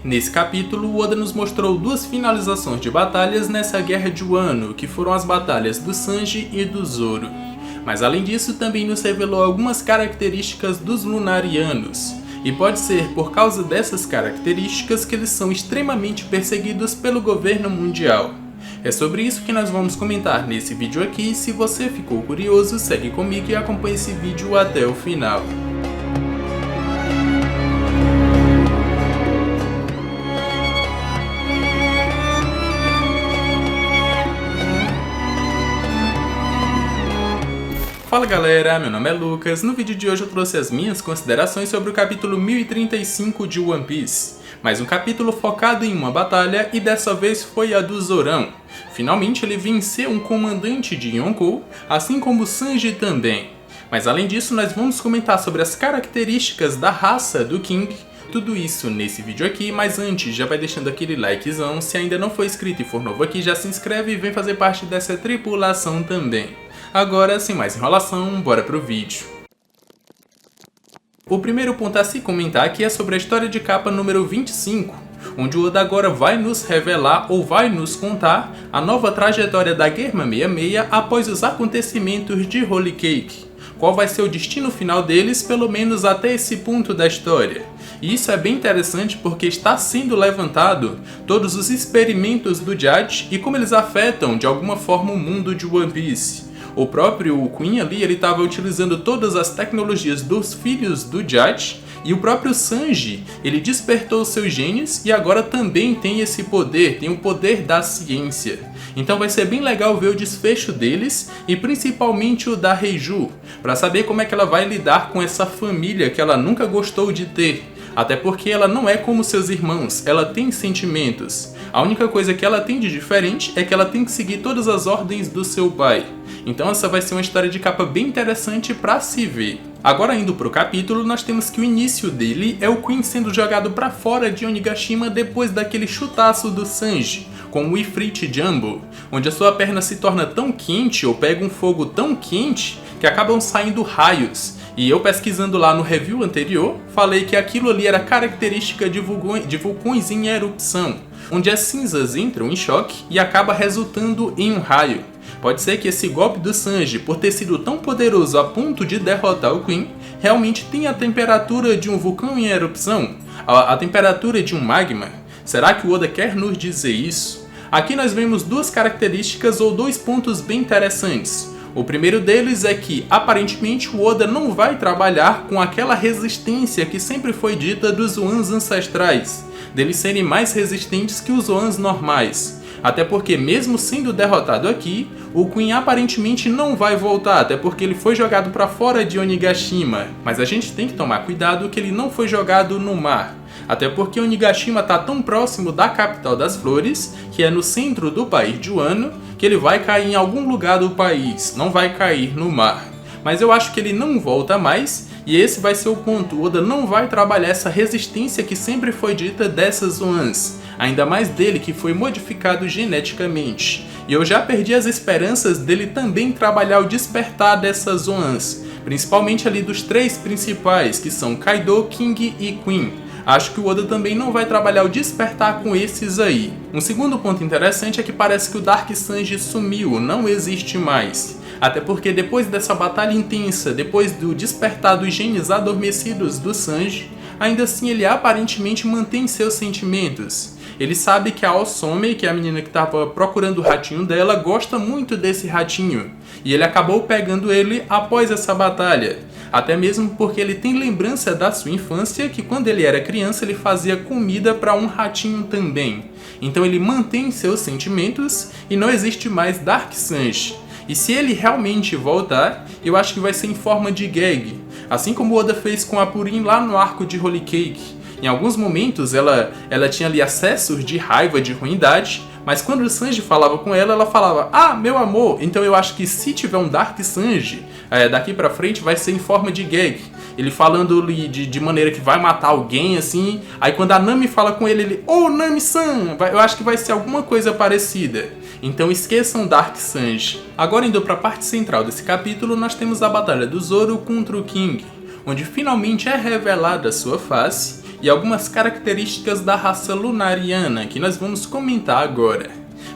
Nesse capítulo, o Oda nos mostrou duas finalizações de batalhas nessa Guerra de Wano, que foram as batalhas do Sanji e do Zoro. Mas além disso, também nos revelou algumas características dos Lunarianos, e pode ser por causa dessas características que eles são extremamente perseguidos pelo governo mundial. É sobre isso que nós vamos comentar nesse vídeo aqui. Se você ficou curioso, segue comigo e acompanhe esse vídeo até o final. Fala galera, meu nome é Lucas. No vídeo de hoje eu trouxe as minhas considerações sobre o capítulo 1035 de One Piece. Mais um capítulo focado em uma batalha e dessa vez foi a do Zorão. Finalmente ele venceu um comandante de Yonkou, assim como Sanji também. Mas além disso nós vamos comentar sobre as características da raça do King. Tudo isso nesse vídeo aqui, mas antes já vai deixando aquele likezão. Se ainda não for inscrito e for novo aqui, já se inscreve e vem fazer parte dessa tripulação também. Agora, sem mais enrolação, bora pro vídeo. O primeiro ponto a se comentar aqui é sobre a história de capa número 25, onde o Oda agora vai nos revelar ou vai nos contar a nova trajetória da Germa 66 após os acontecimentos de Holy Cake. Qual vai ser o destino final deles, pelo menos até esse ponto da história. E isso é bem interessante porque está sendo levantado todos os experimentos do Judge e como eles afetam de alguma forma o mundo de One Piece. O próprio Queen ali, ele estava utilizando todas as tecnologias dos filhos do Judge, e o próprio Sanji, ele despertou seus genes e agora também tem esse poder, tem o poder da ciência. Então vai ser bem legal ver o desfecho deles e principalmente o da Reiju, para saber como é que ela vai lidar com essa família que ela nunca gostou de ter. Até porque ela não é como seus irmãos, ela tem sentimentos. A única coisa que ela tem de diferente é que ela tem que seguir todas as ordens do seu pai. Então essa vai ser uma história de capa bem interessante pra se ver. Agora indo pro capítulo, nós temos que o início dele é o Queen sendo jogado pra fora de Onigashima depois daquele chutaço do Sanji, com o Ifrit Jumbo, onde a sua perna se torna tão quente ou pega um fogo tão quente que acabam saindo raios. E eu pesquisando lá no review anterior, falei que aquilo ali era característica de vulcões em erupção, onde as cinzas entram em choque e acaba resultando em um raio. Pode ser que esse golpe do Sanji, por ter sido tão poderoso a ponto de derrotar o Queen, realmente tenha a temperatura de um vulcão em erupção, a temperatura de um magma. Será que o Oda quer nos dizer isso? Aqui nós vemos duas características ou dois pontos bem interessantes. O primeiro deles é que, aparentemente, o Oda não vai trabalhar com aquela resistência que sempre foi dita dos Zoans ancestrais, deles serem mais resistentes que os Zoans normais. Até porque, mesmo sendo derrotado aqui, o Queen aparentemente não vai voltar, até porque ele foi jogado para fora de Onigashima. Mas a gente tem que tomar cuidado que ele não foi jogado no mar. Até porque Onigashima está tão próximo da capital das flores, que é no centro do país de Wano, que ele vai cair em algum lugar do país, não vai cair no mar. Mas eu acho que ele não volta mais, e esse vai ser o ponto. O Oda não vai trabalhar essa resistência que sempre foi dita dessas Zoans, ainda mais dele que foi modificado geneticamente. E eu já perdi as esperanças dele também trabalhar o despertar dessas Zoans, principalmente ali dos três principais, que são Kaido, King e Queen. Acho que o Oda também não vai trabalhar o despertar com esses aí. Um segundo ponto interessante é que parece que o Dark Sanji sumiu, não existe mais. Até porque depois dessa batalha intensa, depois do despertar dos genes adormecidos do Sanji, ainda assim ele aparentemente mantém seus sentimentos. Ele sabe que a Osome, que é a menina que estava procurando o ratinho dela, gosta muito desse ratinho. E ele acabou pegando ele após essa batalha. Até mesmo porque ele tem lembrança da sua infância, que quando ele era criança ele fazia comida para um ratinho também. Então ele mantém seus sentimentos e não existe mais Dark Sanji. E se ele realmente voltar, eu acho que vai ser em forma de gag. Assim como o Oda fez com a Purin lá no arco de Holy Cake. Em alguns momentos ela tinha ali acessos de raiva, de ruindade, mas quando o Sanji falava com ela, ela falava, ah, meu amor. Então eu acho que se tiver um Dark Sanji, daqui pra frente vai ser em forma de gag. Ele falando de maneira que vai matar alguém, assim. Aí quando a Nami fala com ele, oh, Nami-san! Eu acho que vai ser alguma coisa parecida. Então esqueçam Dark Sanji. Agora indo pra parte central desse capítulo, nós temos a batalha do Zoro contra o King, onde finalmente é revelada a sua face. e algumas características da raça lunariana que nós vamos comentar agora.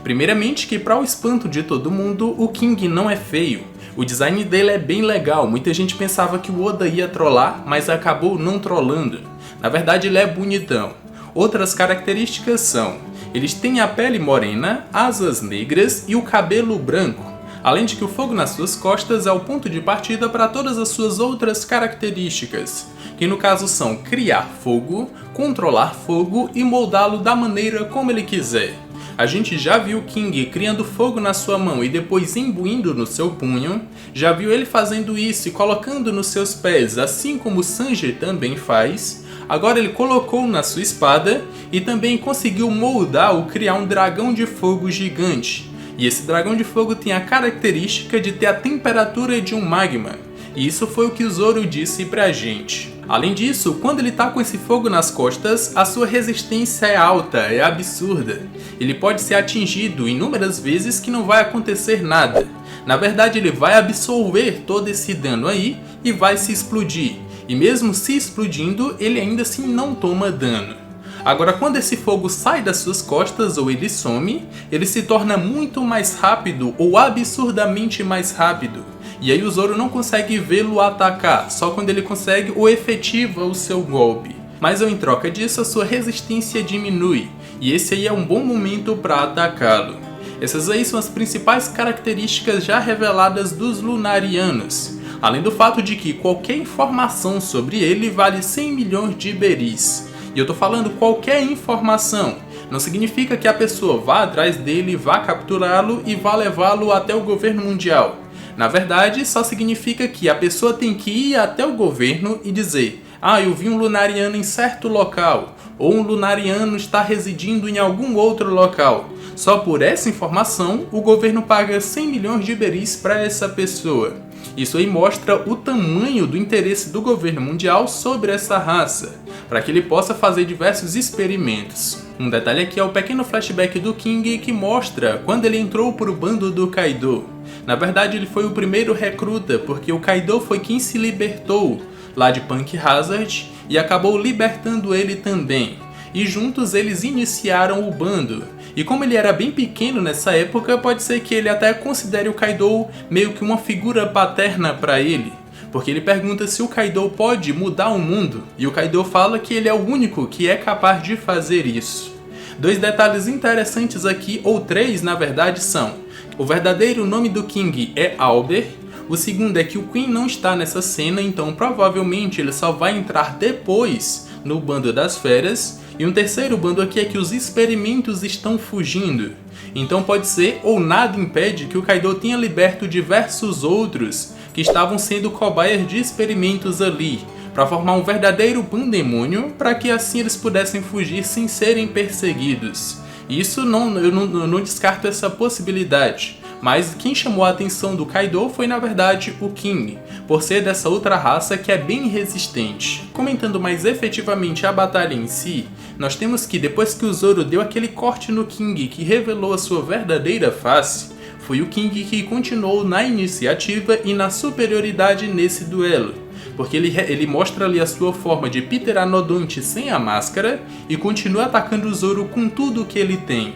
Primeiramente que para o espanto de todo mundo, o King não é feio. O design dele é bem legal, muita gente pensava que o Oda ia trollar, mas acabou não trollando. Na verdade ele é bonitão. Outras características são: eles têm a pele morena, asas negras e o cabelo branco. Além de que o fogo nas suas costas é o ponto de partida para todas as suas outras características, que no caso são criar fogo, controlar fogo e moldá-lo da maneira como ele quiser. A gente já viu o King criando fogo na sua mão e depois imbuindo no seu punho, já viu ele fazendo isso e colocando nos seus pés, assim como o Sanji também faz. Agora ele colocou na sua espada e também conseguiu moldar ou criar um dragão de fogo gigante. E esse dragão de fogo tem a característica de ter a temperatura de um magma. E isso foi o que o Zoro disse pra gente. Além disso, quando ele tá com esse fogo nas costas, a sua resistência é alta, é absurda. Ele pode ser atingido inúmeras vezes que não vai acontecer nada. Na verdade, ele vai absorver todo esse dano aí e vai se explodir. E mesmo se explodindo, ele ainda assim não toma dano. Agora, quando esse fogo sai das suas costas ou ele some, ele se torna muito mais rápido ou absurdamente mais rápido. E aí o Zoro não consegue vê-lo atacar, só quando ele consegue ou efetiva o seu golpe. Mas em troca disso, a sua resistência diminui, e esse aí é um bom momento para atacá-lo. Essas aí são as principais características já reveladas dos Lunarianos, além do fato de que qualquer informação sobre ele vale 100 milhões de Iberis. E eu tô falando qualquer informação, não significa que a pessoa vá atrás dele, vá capturá-lo e vá levá-lo até o governo mundial. Na verdade, só significa que a pessoa tem que ir até o governo e dizer: ah, eu vi um Lunariano em certo local, ou um Lunariano está residindo em algum outro local. Só por essa informação, o governo paga 100 milhões de Iberis para essa pessoa. Isso aí mostra o tamanho do interesse do governo mundial sobre essa raça, para que ele possa fazer diversos experimentos. Um detalhe aqui é o pequeno flashback do King que mostra quando ele entrou para o bando do Kaido. Na verdade, ele foi o primeiro recruta, porque o Kaido foi quem se libertou lá de Punk Hazard e acabou libertando ele também. E juntos eles iniciaram o bando. E como ele era bem pequeno nessa época, pode ser que ele até considere o Kaido meio que uma figura paterna para ele. Porque ele pergunta se o Kaido pode mudar o mundo, e o Kaido fala que ele é o único que é capaz de fazer isso. Dois detalhes interessantes aqui, ou três na verdade, são: o verdadeiro nome do King é Albert, o segundo é que o Queen não está nessa cena, então provavelmente ele só vai entrar depois no bando das feras, e um terceiro bando aqui é que os experimentos estão fugindo. Então pode ser, ou nada impede, que o Kaido tenha liberto diversos outros que estavam sendo cobaias de experimentos ali, para formar um verdadeiro pandemônio, para que assim eles pudessem fugir sem serem perseguidos. Isso eu não descarto essa possibilidade, mas quem chamou a atenção do Kaido foi na verdade o King, por ser dessa outra raça que é bem resistente. Comentando mais efetivamente a batalha em si, nós temos que depois que o Zoro deu aquele corte no King que revelou a sua verdadeira face, foi o King que continuou na iniciativa e na superioridade nesse duelo, porque ele mostra ali a sua forma de Pteranodonte sem a máscara e continua atacando o Zoro com tudo que ele tem.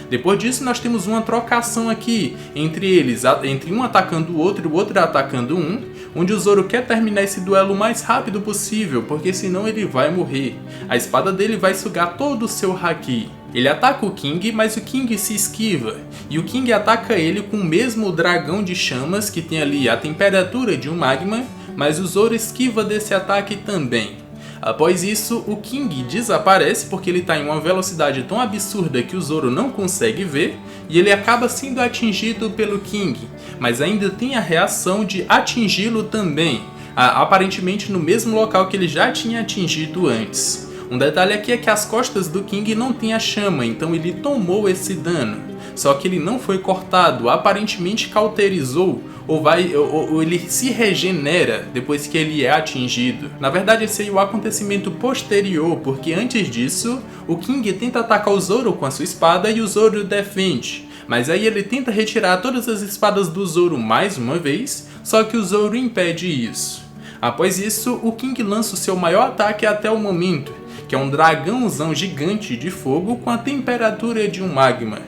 Depois disso nós temos uma trocação aqui entre eles, entre um atacando o outro e o outro atacando um, onde o Zoro quer terminar esse duelo o mais rápido possível, porque senão ele vai morrer. A espada dele vai sugar todo o seu haki. Ele ataca o King, mas o King se esquiva, e o King ataca ele com o mesmo dragão de chamas que tem ali a temperatura de um magma, mas o Zoro esquiva desse ataque também. Após isso, o King desaparece porque ele está em uma velocidade tão absurda que o Zoro não consegue ver, e ele acaba sendo atingido pelo King, mas ainda tem a reação de atingi-lo também, aparentemente no mesmo local que ele já tinha atingido antes. Um detalhe aqui é que as costas do King não tem a chama, então ele tomou esse dano. Só que ele não foi cortado, aparentemente cauterizou, ou ele se regenera depois que ele é atingido. Na verdade esse é o acontecimento posterior, porque antes disso, o King tenta atacar o Zoro com a sua espada e o Zoro defende. Mas aí ele tenta retirar todas as espadas do Zoro mais uma vez, só que o Zoro impede isso. Após isso, o King lança o seu maior ataque até o momento, que é um dragãozão gigante de fogo com a temperatura de um magma.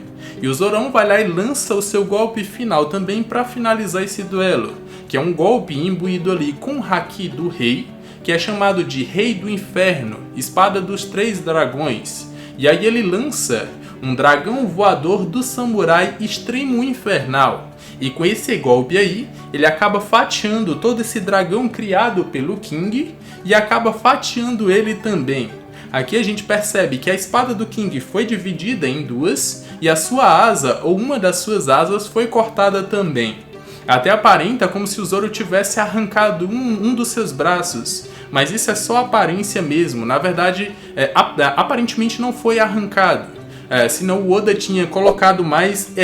E o Zorão vai lá e lança o seu golpe final também para finalizar esse duelo, que é um golpe imbuído ali com o haki do rei, que é chamado de Rei do Inferno, Espada dos Três Dragões. E aí ele lança um dragão voador do samurai extremo infernal. E com esse golpe aí, ele acaba fatiando todo esse dragão criado pelo King e acaba fatiando ele também. Aqui a gente percebe que a espada do King foi dividida em duas e a sua asa, ou uma das suas asas, foi cortada também. Até aparenta como se o Zoro tivesse arrancado um dos seus braços, mas isso é só aparência mesmo. Na verdade, aparentemente não foi arrancado, senão o Oda tinha colocado mais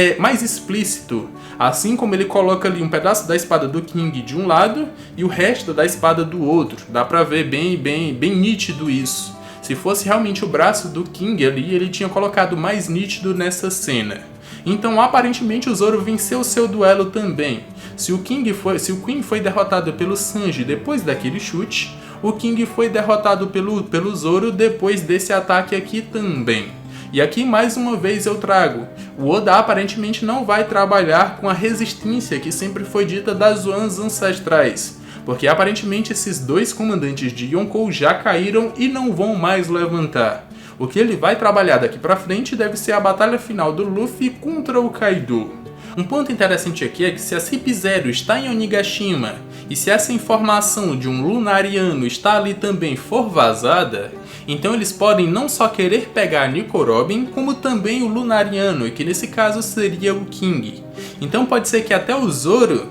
explícito, assim como ele coloca ali um pedaço da espada do King de um lado e o resto da espada do outro. Dá pra ver bem nítido isso. Se fosse realmente o braço do King ali, ele tinha colocado mais nítido nessa cena. Então, aparentemente, o Zoro venceu o seu duelo também. Se o Queen foi derrotado pelo Sanji depois daquele chute, o King foi derrotado pelo Zoro depois desse ataque aqui também. E aqui mais uma vez eu trago, o Oda aparentemente não vai trabalhar com a resistência que sempre foi dita das Zoans ancestrais, porque aparentemente esses dois comandantes de Yonkou já caíram e não vão mais levantar. O que ele vai trabalhar daqui pra frente deve ser a batalha final do Luffy contra o Kaido. Um ponto interessante aqui é que se a CP0 está em Onigashima e se essa informação de um Lunariano está ali também for vazada, então eles podem não só querer pegar Nico Robin, como também o Lunariano, que nesse caso seria o King. Então pode ser que até o Zoro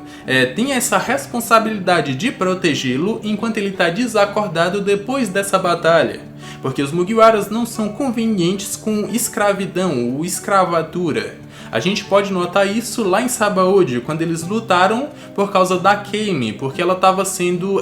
tenha essa responsabilidade de protegê-lo enquanto ele está desacordado depois dessa batalha. Porque os Mugiwaras não são convenientes com escravidão ou escravatura. A gente pode notar isso lá em Sabaody, quando eles lutaram por causa da Kame, porque ela estava sendo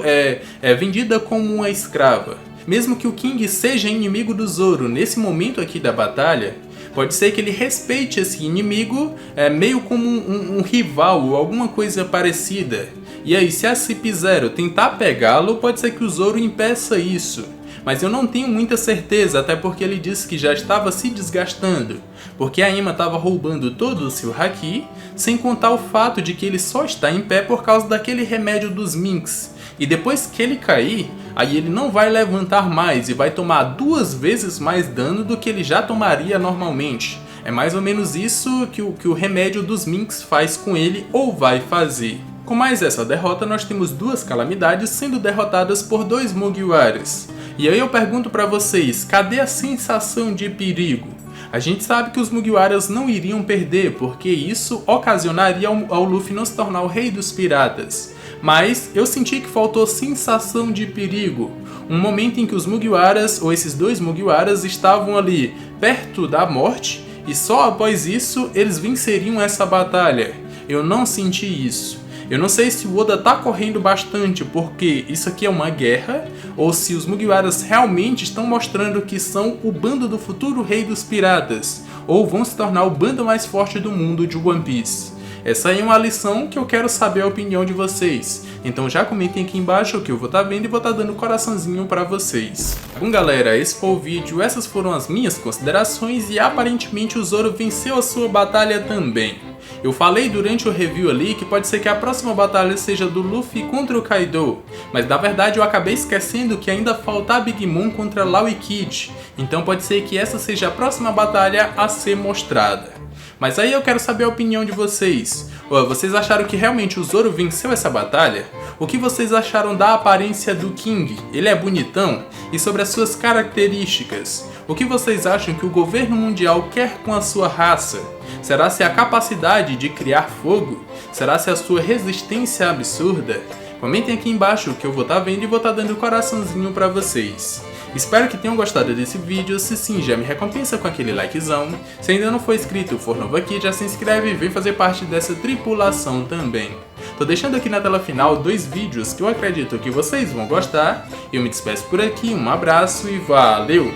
vendida como uma escrava. Mesmo que o King seja inimigo do Zoro nesse momento aqui da batalha, pode ser que ele respeite esse inimigo meio como um rival ou alguma coisa parecida. E aí, se a CP0 tentar pegá-lo, pode ser que o Zoro impeça isso. Mas eu não tenho muita certeza, até porque ele disse que já estava se desgastando, porque a Emma estava roubando todo o seu haki, sem contar o fato de que ele só está em pé por causa daquele remédio dos Minks. E depois que ele cair, aí ele não vai levantar mais e vai tomar 2 vezes mais dano do que ele já tomaria normalmente. É mais ou menos isso que o remédio dos Minks faz com ele ou vai fazer. Com mais essa derrota, nós temos 2 calamidades sendo derrotadas por 2 Mugiwaras. E aí eu pergunto pra vocês, cadê a sensação de perigo? A gente sabe que os Mugiwaras não iriam perder, porque isso ocasionaria ao Luffy não se tornar o rei dos piratas. Mas eu senti que faltou sensação de perigo. Um momento em que os Mugiwaras, ou esses 2 Mugiwaras, estavam ali perto da morte, e só após isso eles venceriam essa batalha. Eu não senti isso. Eu não sei se o Oda tá correndo bastante porque isso aqui é uma guerra, ou se os Mugiwaras realmente estão mostrando que são o bando do futuro rei dos piratas, ou vão se tornar o bando mais forte do mundo de One Piece. Essa aí é uma lição que eu quero saber a opinião de vocês. Então já comentem aqui embaixo o que eu vou estar vendo e vou estar dando coraçãozinho pra vocês. Bom galera, esse foi o vídeo, essas foram as minhas considerações e aparentemente o Zoro venceu a sua batalha também. Eu falei durante o review ali que pode ser que a próxima batalha seja do Luffy contra o Kaido, mas na verdade eu acabei esquecendo que ainda falta a Big Mom contra Law e Kid, então pode ser que essa seja a próxima batalha a ser mostrada. Mas aí eu quero saber a opinião de vocês. Vocês acharam que realmente o Zoro venceu essa batalha? O que vocês acharam da aparência do King? Ele é bonitão? E sobre as suas características? O que vocês acham que o governo mundial quer com a sua raça? Será se a capacidade de criar fogo? Será se a sua resistência absurda? Comentem aqui embaixo que eu vou estar vendo e vou estar dando coraçãozinho pra vocês. Espero que tenham gostado desse vídeo, se sim, já me recompensa com aquele likezão. Se ainda não for inscrito ou for novo aqui, já se inscreve e vem fazer parte dessa tripulação também. Tô deixando aqui na tela final 2 vídeos que eu acredito que vocês vão gostar. Eu me despeço por aqui, um abraço e valeu!